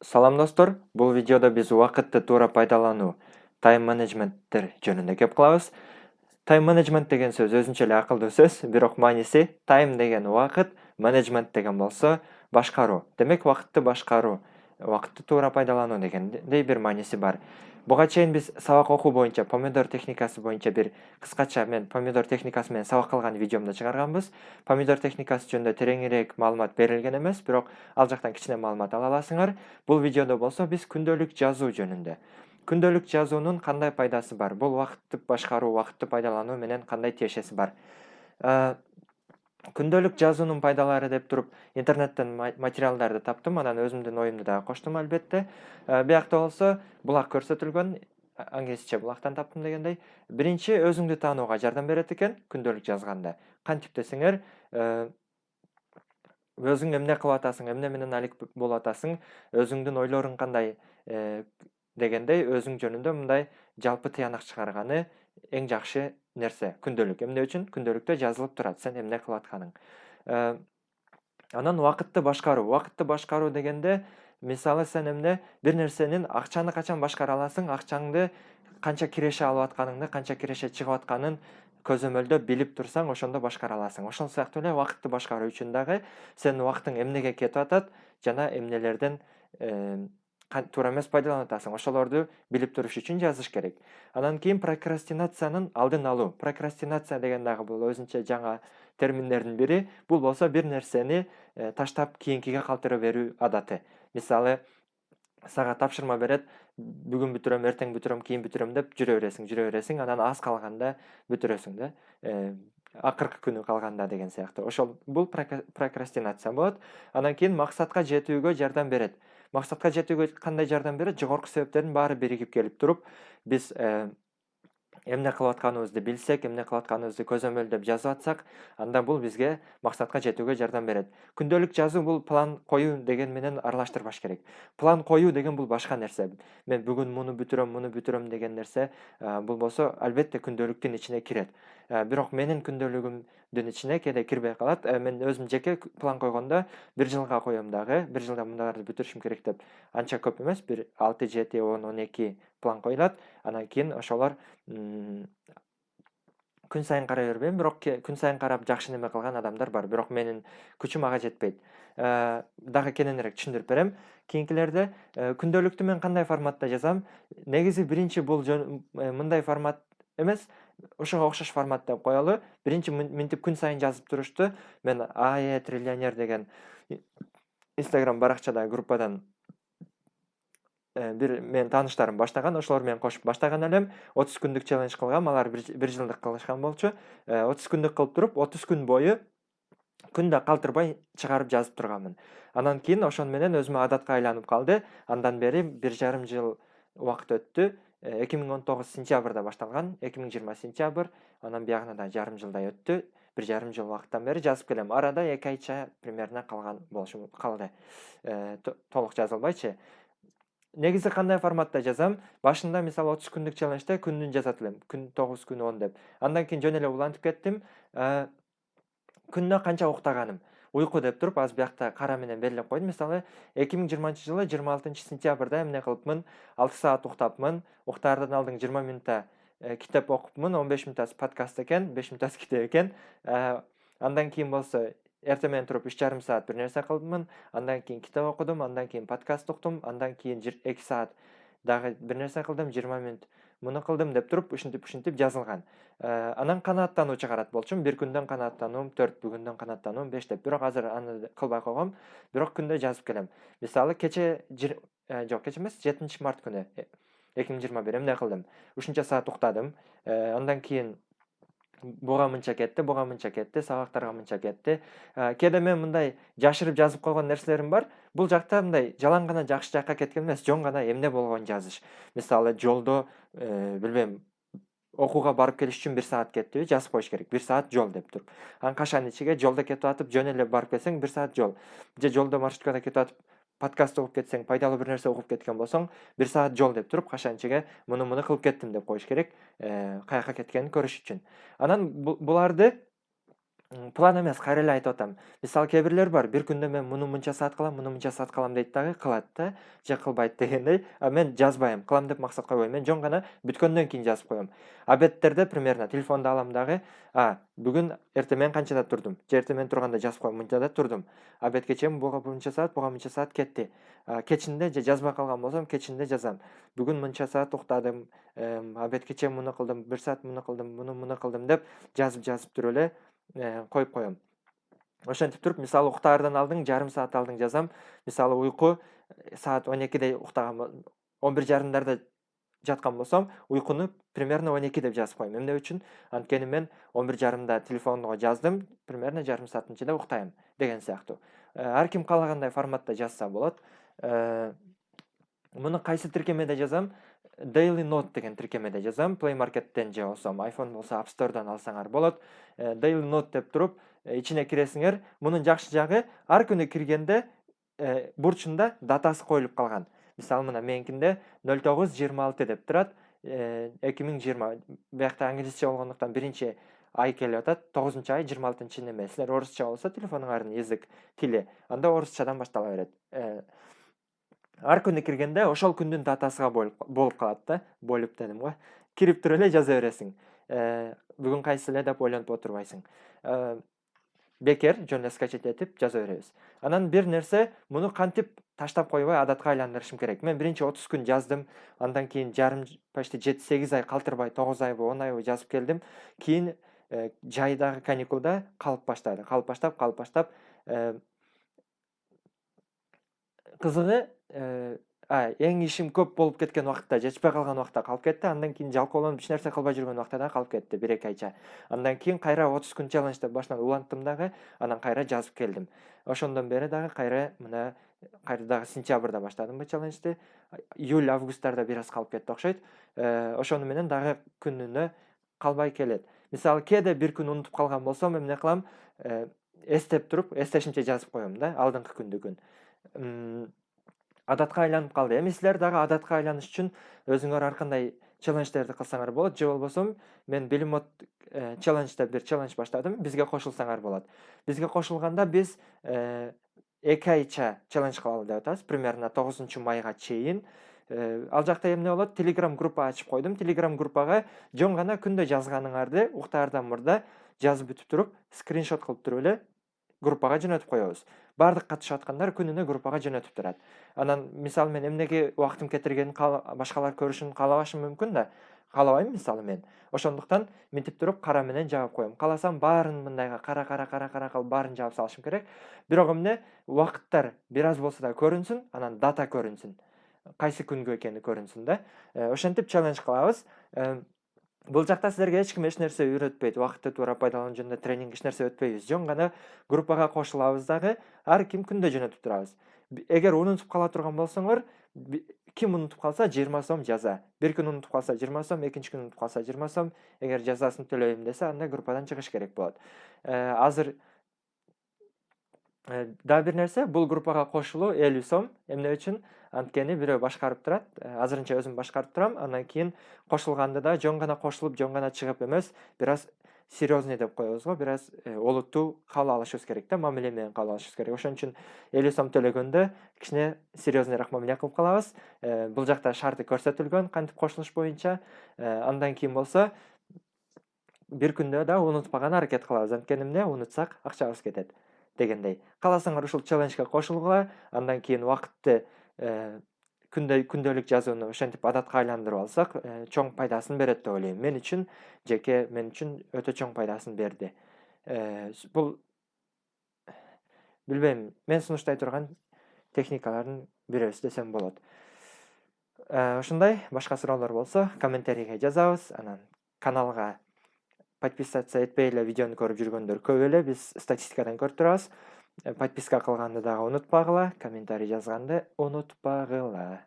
Салам достор, бул видеода биз убакытты туура пайдалануу, тайм менеджменттер жөнүндө кеп кылабыз. Тайм менеджмент деген сөз өзүнчө эле акылдуу сөз, бирок мааниси тайм деген убакыт, менеджмент деген болсо башкаруу. Демек убакытты башкаруу, убакытты туура пайдалануу дегендей бир мааниси бар. Буга чейин биз сабак окуу боюнча помидор техникасы боюнча бир кыскача мен помидор техникасы менен сабак кылган видеомду чыгарганбыз. Помидор техникасы жөнүндө тереңирээк маалымат берилген эмес, бирок ал жактан кичине маалымат ала аласыңар. Бул видеодо болсо биз күндөлүк жазуу жөнүндө. Күндөлүк жазуунун кандай пайдасы бар? Бул убакытты башкаруу, убакытты пайдалануу менен кандай тиешеси бар? Күндөлүк жазуунун пайдалары деп туруп интернеттен материалдарды таптым, анан өзүмдүн оюмду дагы коштум албетте. Биякта болсо булак көрсөтүлгөн, англисче булактан таптым дегендей. Биринчи өзүңдү таанууга жардам берет экен күндөлүк жазганда. Кантип десеңер, өзүң эмне кылып атасың, эмне менен алек болуп атасың, өзүңдүн ойлоруң кандай дегендей өзүң жөнүндө мындай жалпы тыянак чыгарганы эң жакшы нерсе күндөлүк. Эмне үчүн? Күндөлүктө жазылып турат сен эмне кылып атканың. Анан убакытты башкаруу. Убакытты башкаруу дегенде, мисалы сен эмне бир нерсенин акчаны качан башкара аласың, акчаңды канча киреше алып атканыңды, канча киреше чыгып атканын көзөмөлдөп билип турсаң, ошондо башкара аласың. Ошол сыяктуу эле убакытты башкаруу үчүн дагы сенин убактың эмнеге кетип атат жана эмнелерден туура эмес пайдаланып атасың. Ошолорду билип туруш үчүн жазыш керек. Анан кийин прокрастинациянын алдын алуу. Прокрастинация деген дагы бул өзүнчө жаңа терминдердин бири. Бул болсо бир нерсени таштап кийинкиге калтырып берүү адаты. Мисалы, сага тапшырма берет, бүгүн бүтүрөм, эртең бүтүрөм, кийин бүтүрөм деп жүрө бересиң, анан аз калганда бүтүрөсүң да. Акыркы күнү калганда деген сыяктуу. Ошол бул прокрастинация болот. Анан кийин максатка жетүүгө жардам берет. Максатка жетүүгө кандай жардам берет? Жогорку себептердин баары биригип келип туруп, биз эмне кылып атканыбызды билсек, эмне кылып атканыбызды көзөмөлдөп жазып атсак, анда бул бизге максатка жетүүгө жардам берет. Күндөлүк жазуу бул план коюу деген менен аралаштырбаш керек. План коюу деген бул башка нерсе. Мен бүгүн муну бүтүрөм деген нерсе, бул болсо албетте күндөлүктүн ичине кирет. Бирок менин күндөлүгүмдүн ичине кээде кирбей калат. Мен өзүм жеке план койгондо бир жылга коём дагы, бир жылда мундайларды бүтүрүшүм керек деп. Анча көп эмес, бир 6, 7, 10, 12 план коюлат. Анан кийин ошолор күн сайын карай бербейм, бирок күн сайын карап жакшы неме кылган адамдар бар, бирок менин күчүм ага жетпейт. Дагы кененирээк түшүндүрүп берем. Кийинкилерде күндөлүктү мен кандай форматта жазам? Негизи биринчи бул мындай формат эмес, ушуга окшош формат деп коелу. Биринчи минтип күн сайын жазып турушту мен АЭ триллионер деген Instagram баракчада группадан бир менин тааныштарым баштаган, ошолор менен кошуп баштаган элем. 30 күндүк челлендж кылгам, алар бир жылдык кылышкан болчу. 30 күндүк кылып туруп, 30 күн бою күндө калтырбай чыгарып жазып турганмын. Анан кийин ошону менен өзүмө адатка айланып калды. Андан бери 1,5 жыл убакыт өттү. 2019 сентябрда башталган, 2020 сентябрь, анан биягына да жарым жылдай өттү. 1,5 жыл убакыттан бери жазып келем. Арада 2 айча примерно калган болушу калды. Толук жазылбайчы. Негизи кандай форматта жазам? Башында мисалы 30 күндүк челленджде күнүн жазат элем. Күн 9, күн 10 деп. Андан кийин жөн эле улантып кеттим. Күнүнө канча уктаганым. Уйку деп туруп аз биякта кара менен белгилеп койдум. Мисалы 2020-жылы 26-сентябрда эмне кылыпмын? 6 саат уктапмын. Уктаардан алдын 20 мүнөттө китеп окупмун, 15 мүнөттө подкаст экен, 5 мүнөттө китеп экен. Андан кийин болсо эртең менен туруп 3,5 саат бир нерсе кылдым, андан кийин китеп окудум, андан кийин подкаст уктум, андан кийин 2 саат дагы бир нерсе кылдым, 20 мүнөт муну кылдым деп туруп ушинтип жазылган. Анан канааттануу чыгарат болчумун. Бир күндөн канааттануум 4, бүгүндөн канааттануум 5 деп. Бирок азыр аны кылбай койгом. Бирок күндө жазып келем. Мисалы кече жок, кече эмес, 7-март күнү 2021 эмне кылдым? Ушунча саат уктадым. Андан кийин буга мынча кетти, сабактарга мынча кетти. Кээде мен мындай жашырып жазып койгон нерселерим бар. Бул жакта мындай жалаң гана жакшы жакка кеткен эмес, жөн гана эмне болгонун жазыш. Мисалы жолдо билбейм, окууга барып келиш үчүн 1 саат кеттиби, жазып коюш керек. 1 саат жол деп туруп. Анан кашанын ичиге жолдо кетип атып, жөн эле барып келсең 1 саат жол. Же жолдо маршруткада кетип атып, подкаст угуп кетсең, пайдалуу бир нерсе угуп кеткен болсоң, 1 саат жол деп туруп, кашанын ичиге муну кылып кеттим деп коюш керек. Каяка кеткенин көрүш үчүн. Анан буларды план эмес, кайра эле айтып атам. Мисалы кээ бирлер бар, бир күндө мен муну мынча саат кылам, муну мынча саат кылам дейт дагы кылат да, же кылбайт дегендей. А мен жазбайм, кылам деп максат койбойм. Мен жөн гана бүткөндөн кийин жазып коем. Обедтерде примерно телефонду алам дагы, бүгүн эртең мен канчада турдум, же эртең мен турганда жазып коем, мынчада турдум. Обедке чейин буга мынча саат кетти. Кечинде же жазбай калган болсом, кечинде жазам. Бүгүн мынча саат уктадым, обедке чейин муну кылдым, 1 саат муну кылдым, муну кылдым деп жазып туруп эле коюп коем. Ошентип туруп, мисалы уктаардан алдың, жарым саат алдың жазам. Мисалы уйку саат 12-де уктаган, 11:30 жаткан болсом, уйкуну примерно 12 деп жазып коем. Эмне үчүн? Анткени мен 11:30 телефонго жаздым, примерно жарым сааттын ичинде уктайм деген сыяктуу. Ар ким каалагандай форматта жазса болот. Муну кайсы тиркемеде жазам? Daily Note деген тиркемеде жазам. Play Market'тен же болсом, iPhone болсо App Store'дан алсаңар болот. Daily Note деп туруп, ичине киресиңер. Мунун жакшы жагы, ар күнү киргенде бурчунда датасы коюлуп калган. Мисалы мына меникинде 09:26 деп турат. 2020. Биякта англисче болгондуктан биринчи ай келип атат. 9-ай 26-чы неме. Силер орусча болсо телефонуңардын язык тили, анда орусчадан баштала берет. Ар күнү киргенде ошол күндүн датасыга болуп калат да. Болуп дедим го. Кирип туруп эле жаза бересиң. Бүгүн кайсы эле деп ойлонуп отурбайсың. Бекер жөн эле скачать этип жаза беребиз. Анан бир нерсе, муну кантип таштап койбой адатка айландырышым керек. Мен биринчи 30 күн жаздым, андан кийин жарым, почти 7-8 ай калтырбай, 9 айбы, 10 айбы жазып келдим. Кийин жайдагы каникулда калып баштап, кызыгы, эң ишим көп болуп кеткен убакытта, жетишпей калган убакытта калып кетти. Андан кийин жалкоолонуп эч нерсе кылбай жүргөн убакта да калып кетти, 1-2 айча. Андан кийин кайра 30 күн челлендж деп башынан уланттым дагы, анан кайра жазып келдим. Ошондон бери дагы кайра дагы сентябрда баштадым бу челленджди. Июль, августтарда бир аз калып кетти окшойт. Ошону менен дагы күнүнө калбай келет. Мисалы кээде бир күн унутуп калган болсом, эмне кылам? Эстеп туруп, эстешимче жазып коем да, алдыңкы күндүкүн. Адатка айланып калды. Эми силер дагы адатка айланыш үчүн өзүңөр ар кандай челлендждерди кылсаңар болот, же болбосо мен Билимот челлендж деп бир челлендж баштадым, бизге кошулсаңар болот. Бизге кошулганда биз 2 айча челлендж кылалы деп атабыз, примерно 9-майга чейин. Ал жакта эмне болот? Telegram группа ачып койдум. Telegram группага жөн гана күндө жазганыңарды уктаардан мурда жазып бүтүп туруп, скриншот кылып туруп эле группага жөнөтүп коебуз. Бардык катышып аткандар күнүнө группага жөнөтүп турат. Анан мисалы мен эмнеге убактым кетиргенин башкалар көрүшүн каалабашым мүмкүн да, каалабайм мисалы мен. Ошондуктан мынтип туруп кара менен жаап коем. Кааласам баарын мындайга кара кылып баарын жаап салышым керек. Бирок эмне, убакыттар бир аз болсо да көрүнсүн, анан дата көрүнсүн. Кайсы күнгө экени көрүнсүн да. Ошентип челлендж кылабыз. Бул жакта силерге эч ким эч нерсе үйрөтпөйт. Убакытты туура пайдалануу жөнүндө тренинг эч нерсе өтпөйбүз. Жөн гана группага кошулабыз дагы, ар ким күндө жөнөтүп турабыз. Эгер унутуп кала турган болсоңор, ким унутуп калса 20 сом жаза. Бир күн унутуп калса 20 сом, экинчи күн унутуп калса 20 сом. Эгер жазасын төлөйм десе, анда группадан чыгыш керек болот. Азыр дагы бир нерсе, бул группага кошулуу 50 сом. Эмне үчүн? Анткени бирөө башкарып турат. Азырынча өзүм башкарып турам. Андан кийин кошулганда да жөн гана кошулуп, жөн гана чыгып эмес, бир аз серьезный деп коебуз го, бир аз олуттуу кабыл алышыбыз керек да, мамиле менен кабыл алышыбыз керек. Ошон үчүн 50 сом төлөгөндө кичине серьезныйраак мамиле кылып калабыз. Бул жакта шарты көрсөтүлгөн, кантип кошулуш боюнча. Андан кийин болсо бир күндө да унутпаган аракет кылабыз. Анткени эмне, унутсак акчабыз кетет дегендей. Кааласаңар ушул челленджге кошулгула, андан кийин убакытты күндөлүк жазууну ошентип адатка айландырып алсак, чоң пайдасын берет деп ойлойм. Мен үчүн өтө чоң пайдасын берди. Бул билбейм, мен сунуштай турган техникалардын бирөөсү десем болот. Ошондой, башка суроолор болсо комментарийге жазабыз. Анан каналга подписаться этпей эле видеону көрүп жүргөндөр көп эле, биз статистикадан көрүп турабыз. Подписка кылганды дагы унутпагыла, комментарий жазганды унутпагыла.